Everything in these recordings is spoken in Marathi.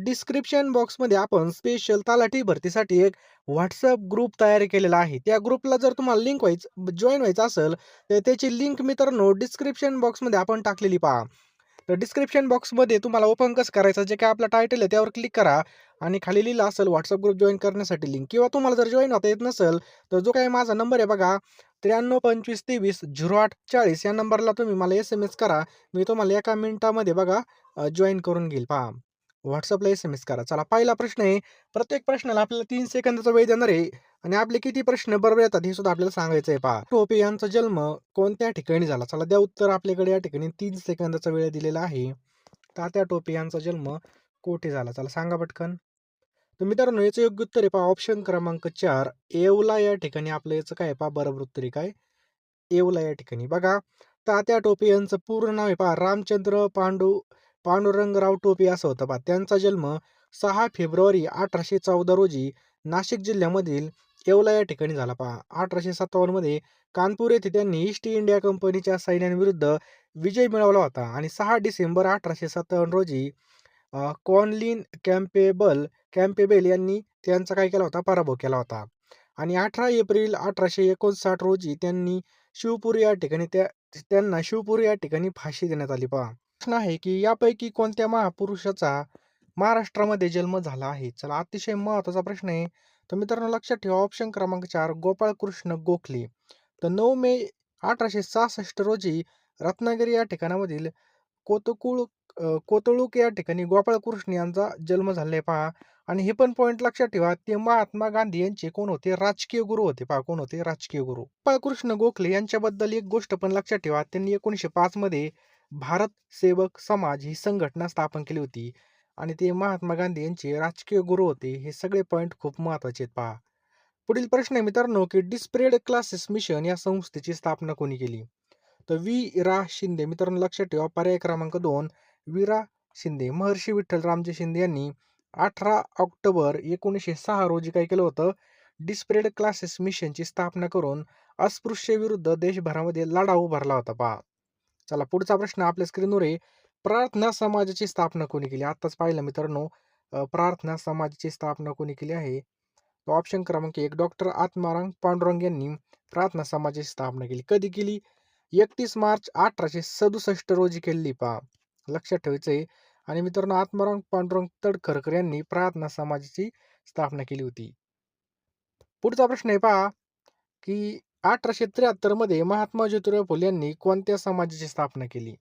डिस्क्रिप्शन बॉक्समध्ये आपण स्पेशल तलाठी भरतीसाठी एक WhatsApp ग्रुप तयार केलेला आहे. त्या ग्रुपला जर तुम्हाला जॉइन व्हायचं असेल, तर त्याची लिंक मित्रांनो डिस्क्रिप्शन बॉक्समध्ये आपण टाकलेली पहा. तर डिस्क्रिप्शन बॉक्समध्ये तुम्हाला ओपन कसं करायचं, जे काही आपला टायटल आहे त्यावर क्लिक करा आणि खाली लिहिलं असेल WhatsApp ग्रुप जॉइन करण्यासाठी लिंक, किंवा तुम्हाला जर जॉइन होता येत नसेल, तर जो काही माझा नंबर आहे बघा 93 25 23 08 40 या नंबरला तुम्ही मला SMS करा. मी तुम्हाला एका मिनिटामध्ये बघा जॉइन करून घेईल पहा. WhatsAppला SMS करा. चला, पहिला प्रश्न आहे. प्रत्येक प्रश्नाला आपल्याला 3 सेकंदाचा वेळ देणार आहे आणि आपले किती प्रश्न बरोबर येतात हे सुद्धा आपल्याला सांगायचं आहे पहा. टोपे यांचा जन्म कोणत्या ठिकाणी झाला? चला, द्या उत्तर. आपल्याकडे या ठिकाणी 3 सेकंदाचा वेळ दिलेला आहे. तात्या टोपे यांचा जन्म कोठे झाला? चला सांगा पटकन. तर मित्रांनो, याचं योग्य उत्तर आहे पहा ऑप्शन क्रमांक 4 येवला या ठिकाणी. आपलं याचं काय आहे पहा, बरोबर उत्तर आहे काय? येवला या ठिकाणी. बघा, तात्या टोपे यांचं पूर्ण नाव आहे पहा रामचंद्र पांडुरंगराव टोपे असं होतं पहा. त्यांचा जन्म 6 फेब्रुवारी 1814 रोजी नाशिक जिल्ह्यामधील येवला या ठिकाणी झाला पहा. 1857 मध्ये कानपूर येथे त्यांनी ईस्ट इंडिया कंपनीच्या सैन्यांविरुद्ध विजय मिळवला होता आणि 6 डिसेंबर 1857 रोजी कॉनलिन कॅम्पेबेल यांनी त्यांचा काय केला होता, पराभव केला होता. आणि 18 एप्रिल 1859 रोजी त्यांना शिवपुरी या ठिकाणी फाशी देण्यात आली पहा. प्रश्न आहे की यापैकी कोणत्या महापुरुषाचा महाराष्ट्रामध्ये जन्म झाला आहे? चला, अतिशय महत्त्वाचा प्रश्न आहे. तर मित्रांनो, लक्षात ठेवा ऑप्शन क्रमांक 4 गोपाळकृष्ण गोखले. तर 9 मे 1866 रोजी रत्नागिरी या ठिकाणामधील कोतकुळ कोतळूक या ठिकाणी गोपाळकृष्ण यांचा जन्म झालाय पहा. आणि हे पण पॉईंट लक्षात ठेवा, ते महात्मा गांधी यांचे कोण होते? राजकीय गुरु होते पहा. कोण होते? राजकीय गुरु. गोपाळकृष्ण गोखले यांच्याबद्दल एक गोष्ट पण लक्षात ठेवा, त्यांनी 1905 मध्ये भारत सेवक समाज ही संघटना स्थापन केली होती आणि ते महात्मा गांधी यांचे राजकीय गुरु होते. हे सगळे पॉईंट खूप महत्वाचे आहेत पहा. पुढील प्रश्न आहे मित्रांनो, की डिस्प्रेड क्लासेस मिशन या संस्थेची स्थापना कोणी केली? तर रा शिंदे. मित्रांनो, लक्षात ठेवा पर्याय क्रमांक 2 रा शिंदे. महर्षी विठ्ठल रामजी शिंदे यांनी 18 ऑक्टोबर 1906 रोजी काय केलं होतं? डिस्प्रेड क्लासेस मिशनची स्थापना करून अस्पृश्यविरुद्ध देशभरामध्ये लढा उभारला होता पहा. चला, पुढचा प्रश्न आपल्या स्क्रीनवर आहे. प्रार्थना समाजाची स्थापना कोणी केली? आत्ताच पाहिलं मित्रांनो, प्रार्थना समाजाची स्थापना कोणी केली आहे? ऑप्शन क्रमांक 1 डॉक्टर आत्माराम पांडुरंग यांनी प्रार्थना समाजाची स्थापना केली. कधी केली? 31 मार्च 1867 रोजी केली पहा. लक्षात ठेवायचं आहे. आणि मित्रांनो, आत्माराम पांडुरंग तडखरकर यांनी प्रार्थना समाजाची स्थापना केली होती. पुढचा प्रश्न आहे पहा, की 1873 मध्ये महात्मा ज्योतिराव फुले यांनी कोणत्या समाजाची स्थापना केली?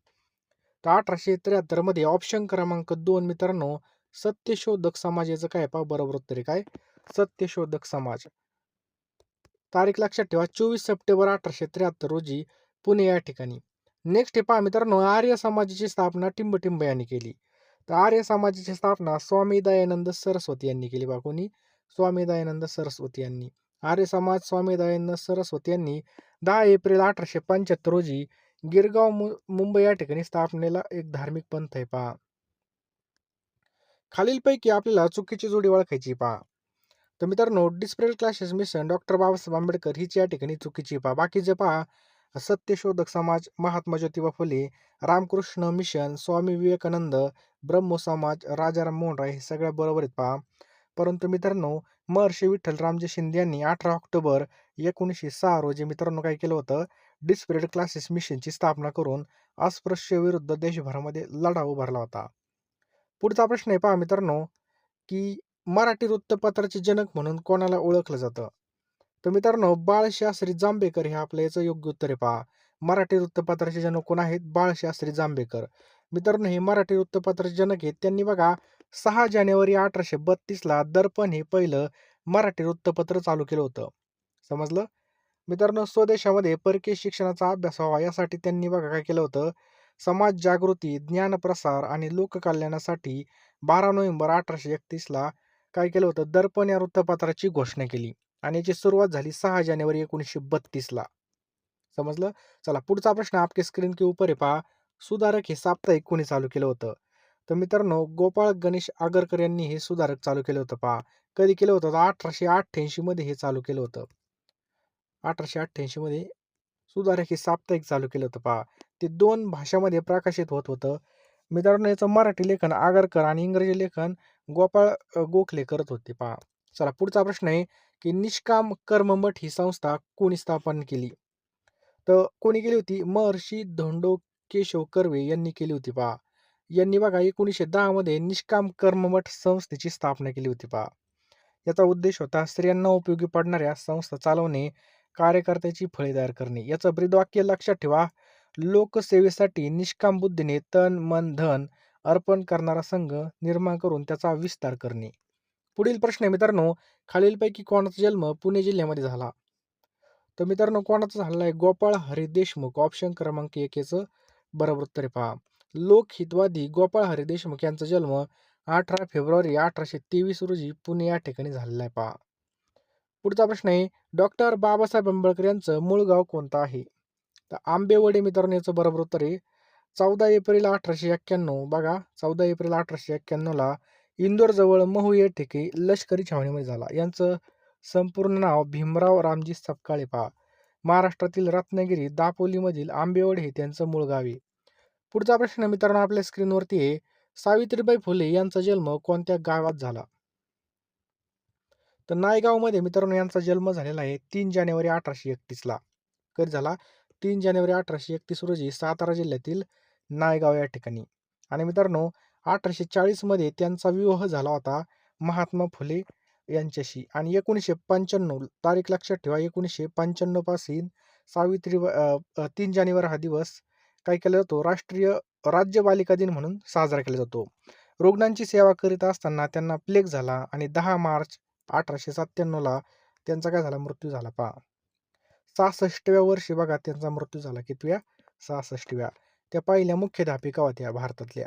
तर 1873 मध्ये ऑप्शन क्रमांक 2 मित्रांनो सत्यशोधक समाज याचं काय पहा, बरोबर उत्तर आहे काय? सत्यशोधक समाज. तारीख लक्षात ठेवा 24 सप्टेंबर 1873 रोजी पुणे या ठिकाणी. नेक्स्ट हे पहा मित्रांनो, आर्य समाजाची स्थापना टिंबटिंब यांनी केली. तर आर्य समाजाची स्थापना स्वामी दयानंद सरस्वती यांनी केली बा. कोणी? स्वामी दयानंद सरस्वती यांनी. आर्य समाज स्वामी दयानंद सरस्वती यांनी 10 एप्रिल 1875 रोजी गिरगाव मुंबई या ठिकाणी स्थापनेला एक धार्मिक पंथ आहे पहा. खालीलपैकी आपल्याला चुकीची जोडी ओळखायची पहा. तर मित्रांनो, depressed classes mission doctor Babasaheb Ambedkar हीच या ठिकाणी चुकीची पहा. बाकीचे पहा, सत्यशोधक समाज, महात्मा ज्योतिबा फुले, रामकृष्ण मिशन, स्वामी विवेकानंद, ब्रह्मो समाज, राजाराम मोहन राय हे सगळ्या बरोबर आहेत पहा. परंतु मित्रांनो, महर्षी विठ्ठल रामजी शिंदे यांनी 18 ऑक्टोबर 1906 रोजी मित्रांनो काय केलं होतं? डिस्प्रेड क्लासेस मिशनची स्थापना करून अस्पृश्य विरुद्ध देशभरामध्ये लढा उभारला होता. पुढचा प्रश्न आहे पहा मित्रांनो, की मराठी वृत्तपत्राचे जनक म्हणून कोणाला ओळखलं जातं? तर मित्रांनो, बाळशास्त्री जांभेकर हे आपलं याचं योग्य उत्तर आहे पहा. मराठी वृत्तपत्राचे जनक कोण आहेत? बाळशास्त्री जांभेकर. मित्रांनो, हे मराठी वृत्तपत्राचे जनक आहेत. त्यांनी बघा 6 जानेवारी 1832 ला दर्पण हे पहिलं मराठी वृत्तपत्र चालू केलं होतं. समजलं? मित्रांनो, स्वदेशामध्ये परकीय शिक्षणाचा अभ्यास व्हावा यासाठी त्यांनी बघा काय केलं होतं? समाज जागृती, ज्ञानप्रसार आणि लोककल्याणासाठी 12 नोव्हेंबर 1831 ला काय केलं होतं? दर्पण या वृत्तपत्राची घोषणा केली आणि याची सुरुवात झाली 6 जानेवारी 1932 ला. समजलं? चला, पुढचा प्रश्न आपके स्क्रीन के ऊपर आहे पहा. सुधारक हे साप्ताहिक कोणी चालू केलं होतं? तर मित्रांनो, गोपाळ गणेश आगरकर यांनी हे सुधारक चालू केलं होतं पहा. कधी केलं होतं? 1888 मध्ये हे चालू केलं होतं. 1888 मध्ये सुधारक हे साप्ताहिक चालू केलं होतं पहा. ते 2 भाषांमध्ये प्रकाशित होत होतं. मित्रांनो याचं मराठी लेखन आगरकर आणि इंग्रजी लेखन गोपाळ गोखले करत होते पहा. चला पुढचा प्रश्न आहे की निष्काम कर्ममठ ही संस्था कोणी स्थापन केली? तर कोणी केली होती? महर्षी धोंडो केशव कर्वे यांनी केली होती पहा. यांनी बघा 1910 मध्ये निष्काम कर्ममठ संस्थेची स्थापना केली होती पहा. याचा उद्देश होता स्त्रियांना उपयोगी पडणाऱ्या संस्था चालवणे, कार्यकर्त्याची फळे तयार करणे. याचं ब्रीदवाक्य लक्षात ठेवा. लोकसेवेसाठी निष्काम बुद्धीने तन, मन, धन अर्पण करणारा संघ निर्माण करून त्याचा विस्तार करणे. पुढील प्रश्न आहे मित्रांनो, खालीलपैकी कोणाचा जन्म पुणे जिल्ह्यामध्ये झाला? तर मित्रांनो कोणाचा झालेला आहे? गोपाळ हरी देशमुख. ऑप्शन क्रमांक 1 याचं बरोबर उत्तर आहे पहा. लोकहितवादी गोपाळ हरी देशमुख यांचा जन्म 18 फेब्रुवारी 1823 रोजी पुणे या ठिकाणी झालेला आहे पहा. पुढचा प्रश्न आहे डॉक्टर बाबासाहेब आंबेडकर यांचं मूळ गाव कोणतं आहे? तर आंबेवडे मित्रांनो याचं बरोबर उत्तर आहे. 14 एप्रिल 1891 बघा 14 एप्रिल 1891 इंदोरजवळ महू या ठिकाणी लष्करी छावणीमध्ये झाला. यांचं संपूर्ण नाव भीमराव रामजी सपकाळे पहा. महाराष्ट्रातील रत्नागिरी दापोलीमधील आंबेवडे हे त्यांचं मूळ गाव आहे. पुढचा प्रश्न मित्रांनो आपल्या स्क्रीनवरती आहे. सावित्रीबाई फुले यांचा जन्म कोणत्या गावात झाला? तर नायगावमध्ये मित्रांनो यांचा जन्म झालेला आहे 3 जानेवारी 1831 ला. कधी झाला? 3 जानेवारी 1831 रोजी सातारा जिल्ह्यातील नायगाव या ठिकाणी. आणि मित्रांनो 1840 मध्ये त्यांचा विवाह झाला होता महात्मा फुले यांच्याशी. आणि 1995 तारीख लक्षात ठेवा. 1995 पासून 3 जानेवारी हा दिवस काय केला जातो? राष्ट्रीय राज्य बालिका दिन म्हणून साजरा केला जातो. रुग्णांची सेवा करीत असताना त्यांना प्लेग झाला आणि 10 मार्च 1897 त्यांचा काय झाला? मृत्यू झाला पहा. 66व्या वर्षी बघा त्यांचा मृत्यू झाला. कितव्या? 66व्या. त्या पहिल्या मुख्याध्यापिका होत्या भारतातल्या.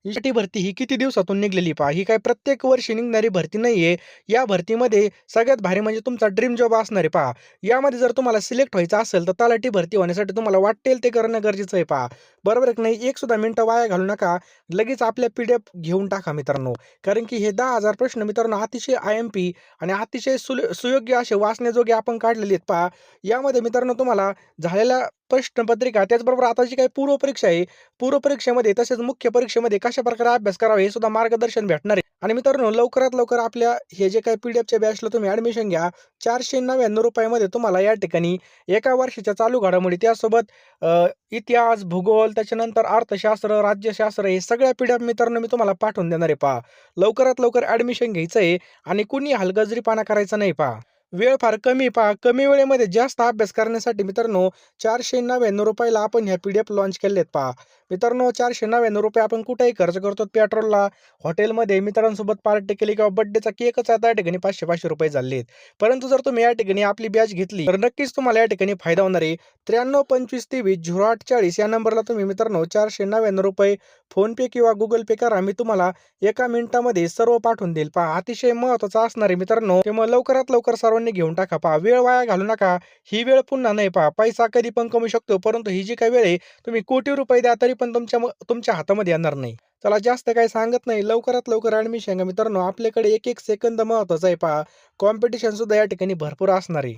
ही भरती ही किती दिवसातून निघलेली पहा. ही काय प्रत्येक वर्षी निघणारी भरती नाहीये. या भरतीमध्ये सगळ्यात भारी म्हणजे तुमचा ड्रीम जॉब असणार आहे पहा. यामध्ये जर तुम्हाला सिलेक्ट व्हायचं असेल तर तलाठी भरती होण्यासाठी तुम्हाला वाटेल ते करणं गरजेचं आहे पहा. बरोबर आहे की नाही? एक सुद्धा मिनिटं वाया घालू नका. लगेच आपल्या PDF घेऊन टाका मित्रांनो. कारण की हे 10,000 प्रश्न मित्रांनो अतिशय IMP आणि अतिशय सुयोग्य असे वाचण्याजोगे आपण काढलेले आहेत पहा. यामध्ये मित्रांनो तुम्हाला झालेल्या प्रश्नपत्रिका त्याचबरोबर आता जी काही पूर्वपरीक्षा आहे, पूर्वपरीक्षेमध्ये तसेच मुख्य परीक्षेमध्ये कशा प्रकारे अभ्यास करावा हे सुद्धा मार्गदर्शन भेटणार आहे. आणि मित्रांनो लवकरात लवकर आपल्या हे जे काही PDFच्या बॅचला तुम्ही ॲडमिशन घ्या. 499 रुपयामध्ये तुम्हाला या ठिकाणी एका वर्षाच्या चालू घडामोडी त्यासोबत इतिहास, भूगोल, त्याच्यानंतर अर्थशास्त्र, राज्यशास्त्र हे सगळ्या PDF मित्रांनो मी तुम्हाला पाठवून देणार आहे पहा. लवकरात लवकर ॲडमिशन घ्यायचं आहे आणि कुणी हलगर्जीपणा करायचा नाही पहा. वेळ फार कमी पहा. कमी वेळेमध्ये जास्त अभ्यास करण्यासाठी मित्रांनो 499 रुपयाला आपण ह्या PDF लॉन्च केलेत पहा. मित्रांनो 499 रुपये आपण कुठेही खर्च करतो. पेट्रोलला, हॉटेलमध्ये मित्रांसोबत पार्टी केली किंवा बर्थडेचा केकच आता या ठिकाणी 500-500 रुपये झालेत. परंतु जर तुम्ही या ठिकाणी आपली बॅच घेतली तर नक्कीच तुम्हाला या ठिकाणी फायदा होणार आहे. 9325230840 या नंबरला तुम्ही मित्रांनो 499 रुपये फोनपे किंवा गुगल पे करा. मी तुम्हाला एका मिनिटामध्ये सर्व पाठवून देईल पहा. अतिशय महत्त्वाचं असणार आहे मित्रांनो. त्यामुळे लवकरात लवकर सर्वांनी घेऊन टाका पहा. वेळ वाया घालू नका. ही वेळ पुन्हा नाही पहा. पैसा कधी पण कमवू शकतो, परंतु ही जी काही वेळ आहे तुम्ही कोटी रुपये द्या तरी पण तुमच्या हातामध्ये येणार नाही. चला जास्त काही सांगत नाही. लवकरात लवकर ॲडमिशन घ्या मित्रांनो. आपल्याकडे एक एक सेकंद महत्त्वाचा आहे पहा. कॉम्पिटिशन सुद्धा या ठिकाणी भरपूर असणार आहे.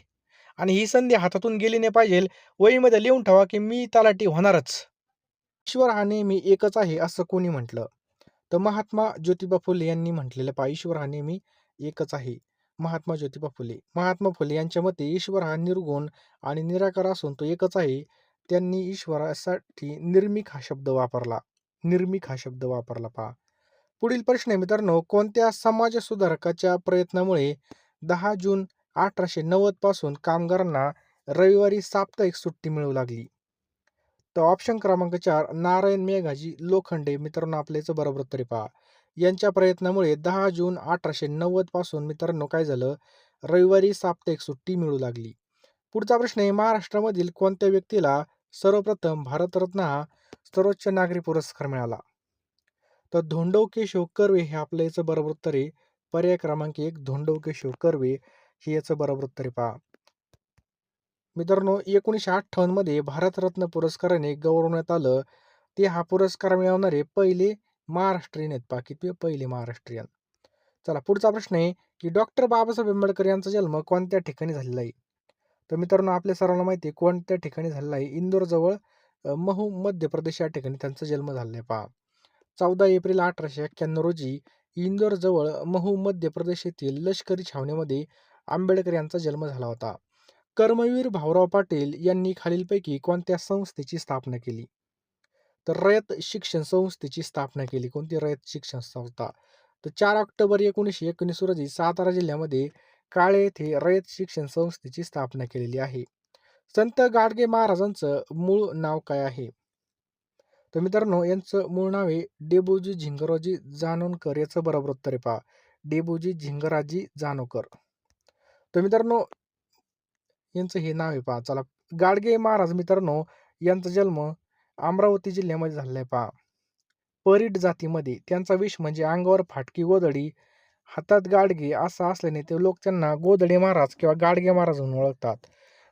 आणि ही संधी हातातून गेली नाही पाहिजे. वहीमध्ये लिहून ठेवा की मी तलाठी होणारच. ईश्वर हा नेहमी एकच आहे असं कोणी म्हटलं? तर महात्मा ज्योतिबा फुले यांनी म्हटलेलं पहा. ईश्वर हा नेहमी एकच आहे. महात्मा ज्योतिबा फुले. महात्मा फुले यांच्या मते ईश्वर हा निर्गुण आणि निराकार असून तो एकच आहे. त्यांनी ईश्वरासाठी निर्मिक हा शब्द वापरला. निर्मिक हा शब्द वापरला पहा. पुढील प्रश्न आहे मित्रांनो, कोणत्या समाजसुधारकाच्या प्रयत्नामुळे 10 जून 1890 पासून कामगारांना रविवारी साप्ताहिक सुट्टी मिळू लागली? तर ऑप्शन क्रमांक 4 नारायण मेघाजी लोखंडे. मित्रांनो आपल्या याचं बरोबर उत्तर आहे पहा. यांच्या प्रयत्नामुळे 10 जून 1890 पासून मित्रांनो काय झालं? रविवारी साप्ताहिक सुट्टी मिळू लागली. पुढचा प्रश्न आहे महाराष्ट्रामधील कोणत्या व्यक्तीला सर्वप्रथम भारतरत्न हा सर्वोच्च नागरी पुरस्कार मिळाला? तर धोंडो केशव कर्वे हे आपलं याचं बरोबर उत्तर आहे. पर्याय क्रमांक 1 धोंडो केशव कर्वे हे याचं बरोबर उत्तर आहे पहा. मित्रांनो 1958 मध्ये भारतरत्न पुरस्काराने गौरवण्यात आलं. ते हा पुरस्कार मिळवणारे पहिले महाराष्ट्रीयन आहेत पहा. किती पहिले महाराष्ट्रीयन. चला पुढचा प्रश्न आहे की डॉक्टर बाबासाहेब आंबेडकर यांचा जन्म कोणत्या ठिकाणी झालेला आहे? तर मित्रांनो आपल्या सर्वांना माहिती आहे कोणत्या ठिकाणी झालेला आहे. इंदोरजवळ महू मध्य प्रदेश या ठिकाणी त्यांचा जन्म झालेला आहे पहा. 14 एप्रिल 1891 रोजी इंदोरजवळ महू मध्य प्रदेश येथील लष्करी छावणीमध्ये आंबेडकर यांचा जन्म झाला होता. कर्मवीर भाऊराव पाटील यांनी खालीलपैकी कोणत्या संस्थेची स्थापना केली? तर रयत शिक्षण संस्थेची स्थापना केली. कोणती? रयत शिक्षण संस्था. तर 4 ऑक्टोबर 1919 रोजी सातारा जिल्ह्यामध्ये काळे येथे रयत शिक्षण संस्थेची स्थापना केलेली आहे. संत गाडगे महाराजांचं मूळ नाव काय आहे? तर मित्रांनो, यांचं मूळ नाव आहे डेबूजी झिंगराजी जानोरकर. याचं बरोबर उत्तर आहे पहा, डेबूजी झिंगराजी जानोरकर. तर मित्रांनो, यांचं हे नाव आहे पहा. चला, गाडगे महाराज मित्रांनो, यांचा जन्म अमरावती जिल्ह्यामध्ये झालेला आहे पहा. परीट जातीमध्ये. त्यांचा विष म्हणजे अंगावर फाटकी गोधडी, हातात गाडगे असा असल्याने ते लोक त्यांना गोधडे महाराज किंवा गाडगे महाराज म्हणून ओळखतात.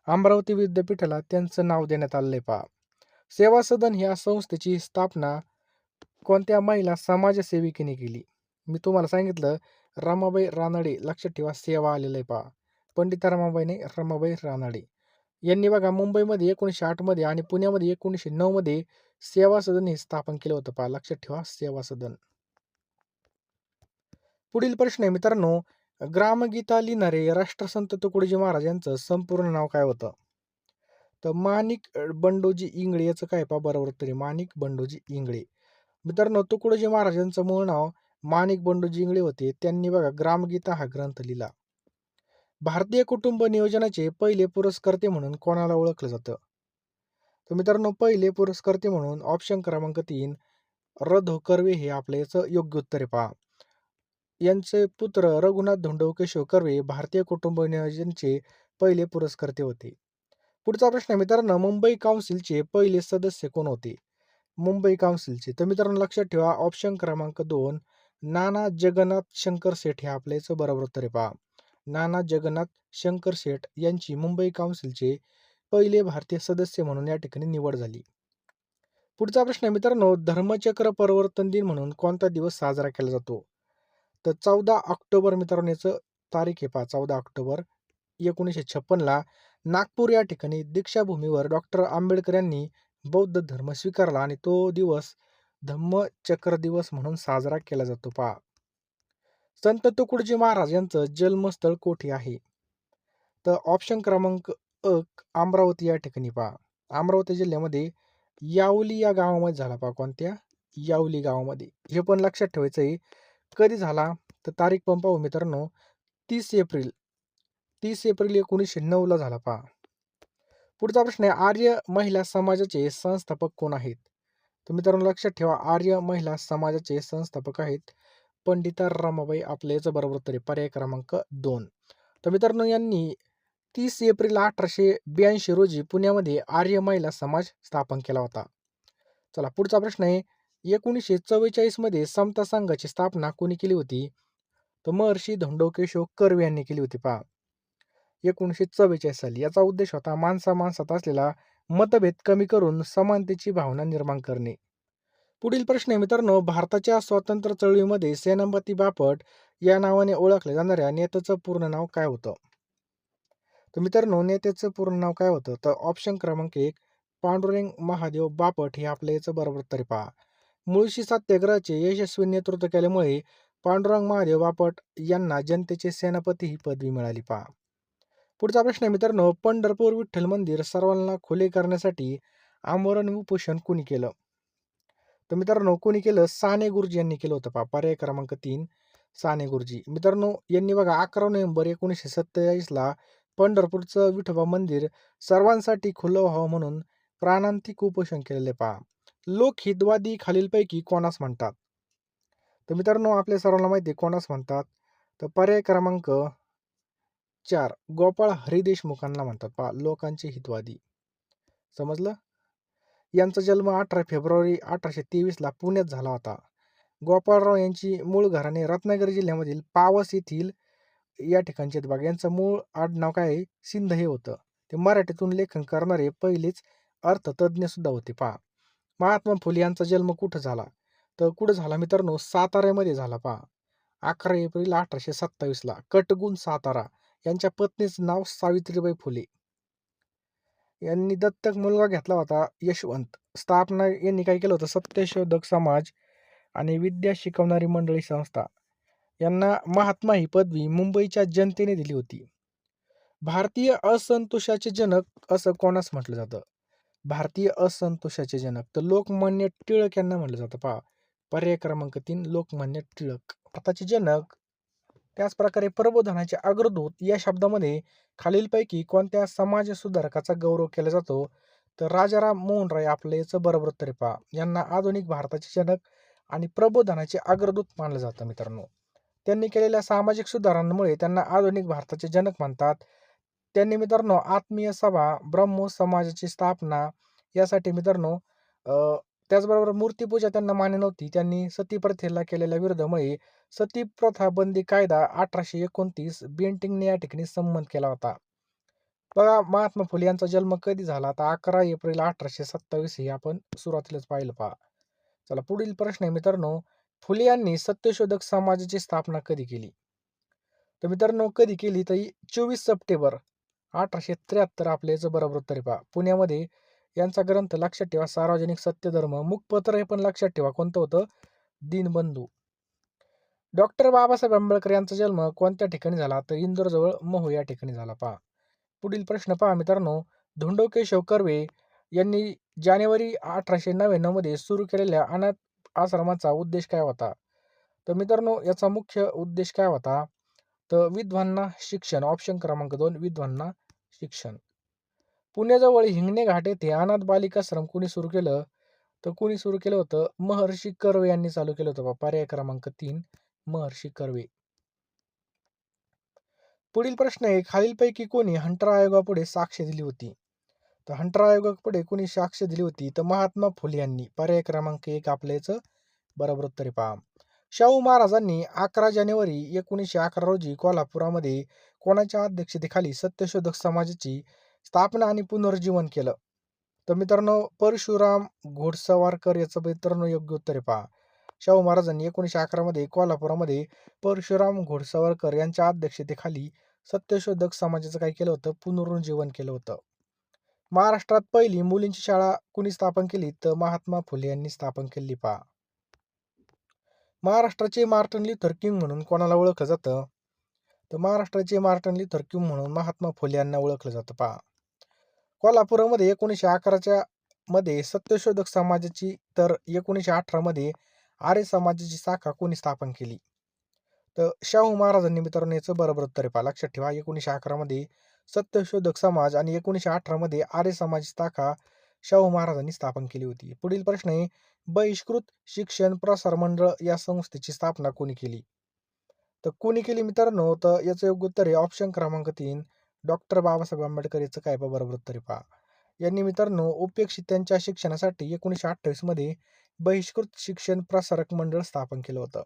अमरावती विद्यापीठाला त्यांचं नाव देण्यात आलेलं आहे पहा. सेवा सदन ह्या संस्थेची स्थापना कोणत्या महिला समाजसेविकेने केली? मी तुम्हाला सांगितलं, रमाबाई रानडे. लक्षात ठेवा, सेवा आलेलं आहे पहा. पंडिता रमाबाई नाही, रमाबाई रानडे यांनी बघा मुंबईमध्ये 1908 मध्ये आणि पुण्यामध्ये 1909 मध्ये सेवा सदन हे स्थापन केलं होतं पहा. लक्षात ठेवा, सेवा सदन. पुढील प्रश्न आहे मित्रांनो, ग्रामगीता लिहिणारे राष्ट्रसंत तुकडोजी महाराज यांचं संपूर्ण नाव काय होतं? तर माणिक बंडोजी इंगळे. याचं काय पहा, बरोबर उत्तर आहे माणिक बंडोजी इंगळे. मित्रांनो, तुकडोजी महाराज यांचं मूळ नाव माणिक बंडोजी इंगळे होते. त्यांनी बघा ग्रामगीता हा ग्रंथ लिहिला. भारतीय कुटुंब नियोजनाचे पहिले पुरस्कर्ते म्हणून कोणाला ओळखलं जातं? तर मित्रांनो, पहिले पुरस्कर्ते म्हणून ऑप्शन क्रमांक 3 र.धो. कर्वे हे आपलं याचं योग्य उत्तर आहे पहा. यांचे पुत्र रघुनाथ धोंडो केशव कर्वे भारतीय कुटुंब नियोजनचे पहिले पुरस्कर्ते होते. पुढचा प्रश्न आहे मित्रांनो, मुंबई काउन्सिलचे पहिले सदस्य कोण होते? मुंबई काउन्सिलचे. तर मित्रांनो, लक्षात ठेवा, ऑप्शन क्रमांक 2 नाना जगन्नाथ शंकर सेठ हे आपल्या याचं बरोबर उत्तर आहे पहा. नाना जगन्नाथ शंकर सेठ यांची मुंबई काउन्सिलचे पहिले भारतीय सदस्य म्हणून या ठिकाणी निवड झाली. पुढचा प्रश्न आहे मित्रांनो, धर्मचक्र परिवर्तन दिन म्हणून कोणता दिवस साजरा केला जातो? तर 14 ऑक्टोबर मित्रांनो, याचं तारीख आहे पहा. 14 ऑक्टोबर 1956 नागपूर या ठिकाणी दीक्षाभूमीवर डॉक्टर आंबेडकर यांनी बौद्ध धर्म स्वीकारला आणि तो दिवस धम्मचक्र दिवस म्हणून साजरा केला जातो पहा. संत तुकडोजी महाराज यांचं जन्मस्थळ कोठे आहे? तर ऑप्शन क्रमांक 1 अमरावती या ठिकाणी पहा. अमरावती जिल्ह्यामध्ये यावली या गावामध्ये झाला पहा. कोणत्या? यावली गावामध्ये. हे पण लक्षात ठेवायचं आहे. कधी झाला? तर तारीख पण पाहू मित्रांनो, 30 एप्रिल 1909 झाला पहा. पुढचा प्रश्न आहे, आर्य महिला समाजाचे संस्थापक कोण आहेत? तर मित्रांनो, लक्षात ठेवा, आर्य महिला समाजाचे संस्थापक आहेत पंडिता रमाबाई. आपल्या याचं बरोबर उत्तर आहे पर्याय क्रमांक 2. तर मित्रांनो, यांनी 30 एप्रिल 1882 रोजी पुण्यामध्ये आर्य महिला समाज स्थापन केला होता. चला, पुढचा प्रश्न आहे, 1944 मध्ये समता संघाची स्थापना कोणी केली होती? तर महर्षी धोंडो केशव कर्वे यांनी केली होती पहा. 1944 साली. याचा उद्देश होता माणसात असलेला मतभेद कमी करून समानतेची भावना निर्माण करणे. पुढील प्रश्न आहे मित्रांनो, भारताच्या स्वातंत्र्य चळवळीमध्ये सेनापती बापट या नावाने ओळखल्या जाणाऱ्या नेत्याचं पूर्ण नाव काय होतं? तर मित्रांनो, नेत्याचं पूर्ण नाव काय होतं? तर ऑप्शन क्रमांक 1 पांडुरंग महादेव बापट हे आपल्या याचं बरोबर उत्तर आहे पहा. मुळशी सत्याग्रहाचे यशस्वी नेतृत्व केल्यामुळे पांडुरंग महादेव बापट यांना जनतेचे सेनापती ही पदवी मिळाली पहा. पुढचा प्रश्न आहे मित्रांनो, पंढरपूर विठ्ठल मंदिर सर्वांना खुले करण्यासाठी आमरण उपोषण कुणी केलं? तर मित्रांनो, कोणी केलं? साने गुरुजी यांनी केलं होतं पहा. पर्याय क्रमांक 3 साने गुरुजी. मित्रांनो, यांनी बघा 11 नोव्हेंबर 1947 पंढरपूरचं विठोबा मंदिर सर्वांसाठी खुलं व्हावं म्हणून प्राणांतिक उपोषण केलेले पहा. लोकहितवादी खालीलपैकी कोणास म्हणतात? तर मित्रांनो, आपल्या सर्वांना माहिती आहे कोणास म्हणतात. तर पर्याय क्रमांक 4 गोपाळ हरी देशमुखांना म्हणतात पहा, लोकांचे हितवादी. समजलं? यांचा जन्म 18 फेब्रुवारी 1823 पुण्यात झाला होता. गोपाळराव यांची मूळ घराणे रत्नागिरी जिल्ह्यामधील पावस येथील या ठिकाणचे आहेत बघा. यांचं मूळ आडनाव काय आहे? सिंध हे होतं. ते मराठीतून लेखन करणारे पहिलेच अर्थतज्ञ सुद्धा होते पहा. महात्मा फुले यांचा जन्म कुठं झाला? तर कुठं झाला मित्रांनो? साताऱ्यामध्ये झाला पहा. 11 एप्रिल 1827 कटगुण सातारा. यांच्या पत्नीचं नाव सावित्रीबाई फुले. यांनी दत्तक मुलगा घेतला होता यशवंत. स्थापना यांनी काय केलं होतं? सत्यशोधक समाज आणि विद्या शिकवणारी मंडळी संस्था यांना महात्मा ही पदवी मुंबईच्या जनतेने दिली होती. भारतीय असंतोषाचे जनक असं कोणास म्हटलं जातं? भारतीय असंतोषाचे जनक तर लोकमान्य टिळक यांना म्हटलं जातं. पहा, पर्याय क्रमांक 3 लोकमान्य टिळक. भारताचे जनक. त्याचप्रकारे प्रबोधनाचे अग्रदूत या शब्दामध्ये खालीलपैकी कोणत्या समाज सुधारकाचा गौरव केला जातो? तर राजाराम मोहन राय आपलं याचं बरोबर उत्तर आहे. पहा, यांना आधुनिक भारताचे जनक आणि प्रबोधनाचे अग्रदूत मानलं जातं मित्रांनो. त्यांनी केलेल्या सामाजिक सुधारणांमुळे त्यांना आधुनिक भारताचे जनक म्हणतात. त्यांनी मित्रांनो आत्मीय सभा, ब्रह्मोस समाजाची स्थापना यासाठी मित्रांनो त्याचबरोबर मूर्तीपूजा त्यांना मान्य नव्हती. त्यांनी सती प्रथेला केलेल्या विरोधामुळे सती प्रथा बंदी कायदा 1829 बेंटिंकने या ठिकाणी संमत केला होता. बघा, महात्मा फुले यांचा जन्म कधी झाला? तर 11 एप्रिल 1827 हे आपण सुरुवातीलाच पाहिलं. पहा, चला पुढील प्रश्न आहे मित्रांनो, फुले यांनी सत्यशोधक समाजाची स्थापना कधी केली? तर मित्रांनो कधी केली? तर 24 सप्टेंबर 1873 आपल्या याचं बरोबर उत्तर आहे. पहा, पुण्यामध्ये यांचा ग्रंथ लक्षात ठेवा, सार्वजनिक सत्यधर्म मुखपत्र हे पण लक्षात ठेवा कोणतं होतं? दीनबंधू. डॉक्टर बाबासाहेब आंबेडकर यांचा जन्म कोणत्या ठिकाणी झाला? तर इंदोरजवळ महू या ठिकाणी झाला. पहा, पुढील प्रश्न पहा मित्रांनो, धोंडो केशव कर्वे यांनी जानेवारी 1899 मध्ये सुरू केलेल्या अनाथ आश्रमाचा उद्देश काय होता? तर मित्रांनो याचा मुख्य उद्देश काय होता? तर विद्वांना शिक्षण. ऑप्शन क्रमांक 2 विद्वांना शिक्षण. पुण्याजवळ हिंगणे घाट येथे अनाथ बालिकाश्रम कुणी सुरू केलं? तर कुणी सुरू केलं होतं? महर्षी कर्वे यांनी चालू केलं होतं. पर्याय क्रमांक 3 महर्षी कर्वे. पुढील प्रश्न आहे, खालीलपैकी कोणी हंटर आयोगापुढे साक्ष दिली होती? तर हंटर आयोगापुढे कोणी साक्ष दिली होती? तर महात्मा फुले यांनी. पर्याय क्रमांक 1 आपल्या याचं बरोबर उत्तर आहे. पहा, शाहू महाराजांनी 11 जानेवारी 1911 रोजी कोल्हापुरामध्ये कोणाच्या अध्यक्षतेखाली सत्यशोधक समाजाची स्थापना आणि पुनर्जीवन केलं? तर मित्रांनो परशुराम घोडसवारकर याचं मित्रांनो योग्य उत्तर आहे. पहा, शाहू महाराजांनी 1911 मध्ये कोल्हापुरामध्ये परशुराम घोडसवारकर यांच्या अध्यक्षतेखाली सत्यशोधक समाजाचं काय केलं होतं? पुनरुज्जीवन केलं होतं. महाराष्ट्रात पहिली मुलींची शाळा कुणी स्थापन केली? तर महात्मा फुले यांनी स्थापन केली. पहा, महाराष्ट्राचे मार्टिन ल्यूथर किंग म्हणून कोणाला ओळखलं जातं? तर महाराष्ट्राचे मार्टिन ल्यूथर किंग म्हणून महात्मा फुले यांना ओळखलं जातं. पहा, कोल्हापुरामध्ये 1911च्या मध्ये सत्यशोधक समाजाची तर 1918 मध्ये आर्य समाजाची शाखा कोणी स्थापन केली? तर शाहू महाराजांनी मित्रांनो याचं बरोबर उत्तर आहे. पहा, लक्षात ठेवा 1911 मध्ये सत्यशोधक समाज आणि 1918 मध्ये आर्य समाज शाखा शाहू महाराजांनी स्थापन केली होती. पुढील प्रश्न आहे, बहिष्कृत शिक्षण प्रसार मंडळ या संस्थेची स्थापना कोणी केली? तर कोणी केली मित्रांनो? तर याचं योग्य उत्तर आहे ऑप्शन क्रमांक 3 डॉक्टर बाबासाहेब आंबेडकर याचं काय बरोबर उत्तर आहे. पहा, यांनी मित्रांनो उपेक्षितांच्या शिक्षणासाठी 1928 मध्ये बहिष्कृत शिक्षण प्रसारक मंडळ स्थापन केलं होतं.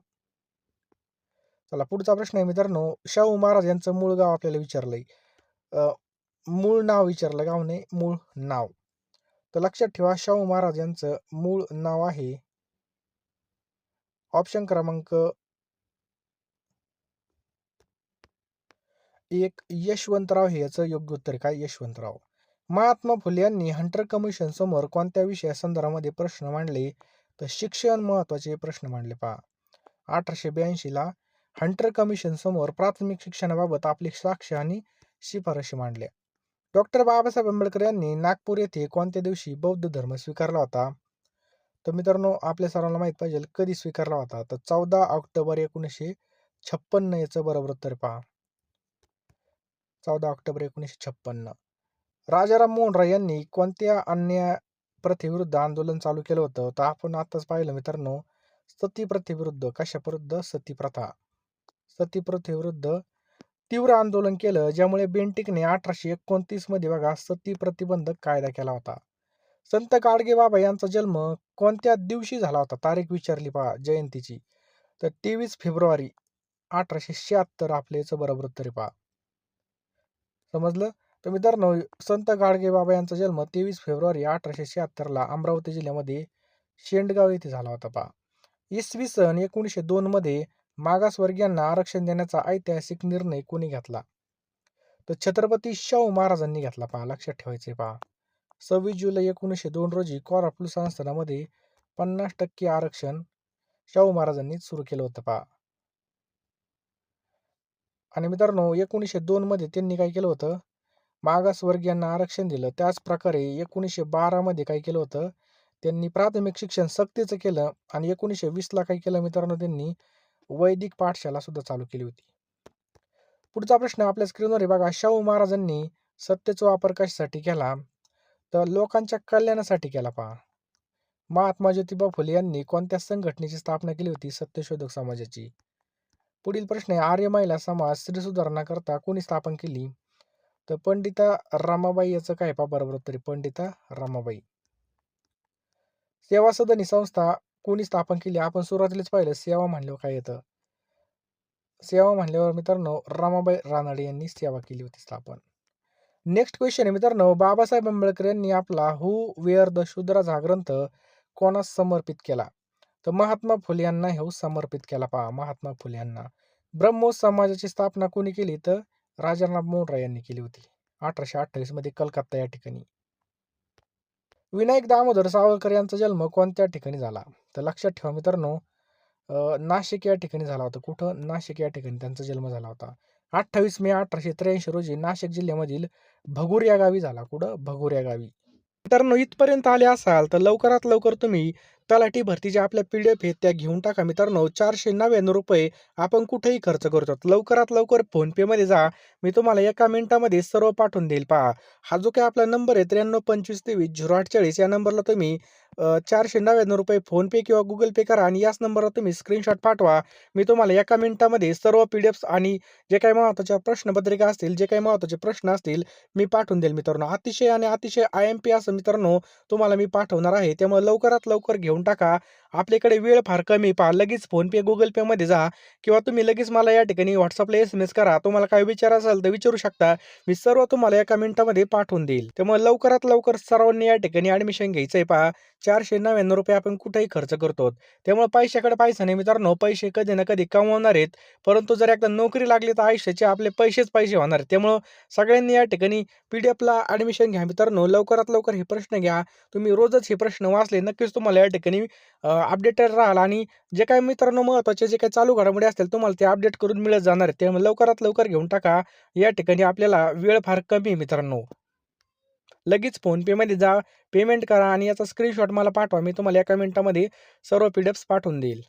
चला पुढचा प्रश्न आहे मित्रांनो, शाहू महाराज यांचं मूळ गाव आपल्याला विचारलंय. मूळ नाव विचारलं, गाव नाही, मूळ नाव. तर लक्षात ठेवा शाहू महाराज यांचं मूळ नाव आहे ऑप्शन क्रमांक 1 यशवंतराव हे याचं योग्य उत्तर आहे. काय? यशवंतराव. महात्मा फुले यांनी हंटर कमिशन समोर कोणत्या विषयासंदर्भामध्ये प्रश्न मांडले? तर शिक्षण महत्वाचे प्रश्न मांडले. पहा, 1882 ला हंटर कमिशन समोर प्राथमिक शिक्षणाबाबत आपली साक्ष आणि शिफारशी मांडल्या. डॉक्टर बाबासाहेब आंबेडकर यांनी नागपूर येथे कोणत्या दिवशी बौद्ध धर्म स्वीकारला होता? तर मित्रांनो आपल्या सर्वांना माहित पाहिजे कधी स्वीकारला होता? तर 14 ऑक्टोबर 1956 याचं बरोबर उत्तर. पहा, 14 ऑक्टोबर 1956. राजाराम मोहन राय यांनी कोणत्या अन्याय प्रथेविरुद्ध आंदोलन चालू केलं होतं? तर आपण आताच पाहिलं मित्रांनो, सती प्रथेविरुद्ध. कशाविरुद्ध? सती प्रथा. सती प्रथेविरुद्ध तीव्र आंदोलन केलं, ज्यामुळे बेंटिकने 1829 मध्ये बघा सती प्रतिबंधक कायदा केला होता. संत गाडगेबाबा यांचा जन्म कोणत्या दिवशी झाला होता? तारीख विचारली पहा जयंतीची. तर 23 फेब्रुवारी 1876 आपल्या याचं बरोबर उत्तर आहे. पहा, समजलं? तर मित्रांनो संत गाडगेबाबा यांचा जन्म 23 फेब्रुवारी 1876 ला अमरावती जिल्ह्यामध्ये शेंडगाव येथे झाला होता. पहा, इसवी सन 1902 मध्ये मागासवर्गीयांना आरक्षण देण्याचा ऐतिहासिक निर्णय कोणी घेतला? तर छत्रपती शाहू महाराजांनी घेतला. पहा, लक्षात ठेवायचे. पहा, 26 जुलै 1902 रोजी कोल्हापूर संस्थानामध्ये 50% आरक्षण शाहू महाराजांनी सुरू केलं होतं पहा. आणि मित्रांनो 1902 मध्ये त्यांनी काय केलं होतं, मागासवर्गीयांना आरक्षण दिलं. त्याच प्रकारे 1912 मध्ये काय केलं होतं, त्यांनी प्राथमिक शिक्षण सक्तीचं केलं आणि 1920 ला काय केलं मित्रांनो, त्यांनी वैदिक पाठशाला सुद्धा चालू केली होती. पुढचा प्रश्न आपल्या स्क्रीनवर आहे बघा. शाहू महाराजांनी सत्तेचा वापर कशासाठी केला? तर लोकांच्या कल्याणासाठी केला पहा. महात्मा ज्योतिबा फुले यांनी कोणत्या संघटनेची स्थापना केली होती? सत्यशोधक समाजाची. पुढील प्रश्न आहे, आर्य महिला समाज स्त्री सुधारणा करता कोणी स्थापन केली? तर पंडिता रमाबाई याचं काय पहा बरोबर उत्तर आहे पंडिता रमाबाई. सेवा सदन ही संस्था कोणी स्थापन केली? आपण सुरुवातीलाच पाहिलं सेवा म्हणल्यावर काय येतं? सेवा म्हणल्यावर मित्रांनो रमाबाई रानडे यांनी सेवा केली होती स्थापन. नेक्स्ट क्वेश्चन आहे मित्रांनो, बाबासाहेब आंबेडकर यांनी आपला हू वेअर द शूद्राज हा ग्रंथ कोणास समर्पित केला? तर महात्मा फुले यांना हे समर्पित केला पहा, महात्मा फुले यांना. ब्रह्मोस समाजाची स्थापना कोणी केली? तर राजाराम मोहन राय यांनी केली होती 1828 मध्ये कलकत्ता या ठिकाणी. विनायक दामोदर सावरकर यांचा जन्म कोणत्या ठिकाणी झाला? तर लक्षात ठेवा मित्रांनो, नाशिक या ठिकाणी झाला होता. कुठं? नाशिक या ठिकाणी त्यांचा जन्म झाला होता. 28 मे 1883 रोजी नाशिक जिल्ह्यामधील भगूर या गावी झाला. कुठं? भगूर या गावी. मित्रांनो इथपर्यंत आले असाल तर लवकरात लवकर तुम्ही तलाठी भरतीच्या आपल्या PDF आहेत त्या घेऊन टाका मित्रांनो. 499 रुपये आपण कुठेही खर्च करतो. लवकरात लवकर फोनपेमध्ये जा. मी तुम्हाला एका मिनिटामध्ये सर्व पाठवून देईल पहा. हा जो काही आपला नंबर आहे 9325230840 या नंबरला तुम्ही 499 रुपये फोनपे किंवा गुगल पे करा आणि याच नंबरला तुम्ही स्क्रीनशॉट पाठवा. मी तुम्हाला एका मिनिटामध्ये सर्व PDFs आणि जे काही महत्त्वाच्या प्रश्नपत्रिका असतील, जे काही महत्त्वाचे प्रश्न असतील मी पाठवून देईल मित्रांनो. अतिशय आणि अतिशय IMP असं मित्रांनो तुम्हाला मी पाठवणार आहे. त्यामुळे लवकरात लवकर घेऊन टाका. आपल्याकडे वेळ फार कमी पहा. लगेच फोनपे, गुगल पेमध्ये जा किंवा तुम्ही लगेच मला या ठिकाणी WhatsAppला SMS करा. तुम्हाला काही विचार असेल तर विचारू शकता. मी सर्व तुम्हाला एका मिनिटामध्ये पाठवून देईल. त्यामुळे लवकरात लवकर सर्वांनी या ठिकाणी ॲडमिशन घ्यायचं आहे पहा. 499 रुपये आपण कुठेही खर्च करतो. त्यामुळे पैशाकडे पैसा नाही मित्रांनो. पैसे कधी ना कधी कमवणार आहेत. परंतु जर एकदा नोकरी लागली तर आयुष्याचे आपले पैसेच पैसे होणार आहेत. त्यामुळं सगळ्यांनी या ठिकाणी PDFला ॲडमिशन घ्या मित्रांनो. लवकरात लवकर हे प्रश्न घ्या. तुम्ही रोजच हे प्रश्न वाचले नक्कीच तुम्हाला या ठिकाणी अपडेटेड राहाल आणि जे काही मित्रांनो महत्त्वाचे जे काही चालू घडामोडी असतील तुम्हाला ते अपडेट करून मिळत जाणार आहेत. त्यामुळे लवकरात लवकर घेऊन टाका. या ठिकाणी आपल्याला वेळ फार कमी आहे मित्रांनो. लगेच फोनपेमध्ये जा, पेमेंट करा आणि याचा स्क्रीनशॉट मला पाठवा. मी तुम्हाला एका मिनिटामध्ये सर्व PDFs पाठवून देईल.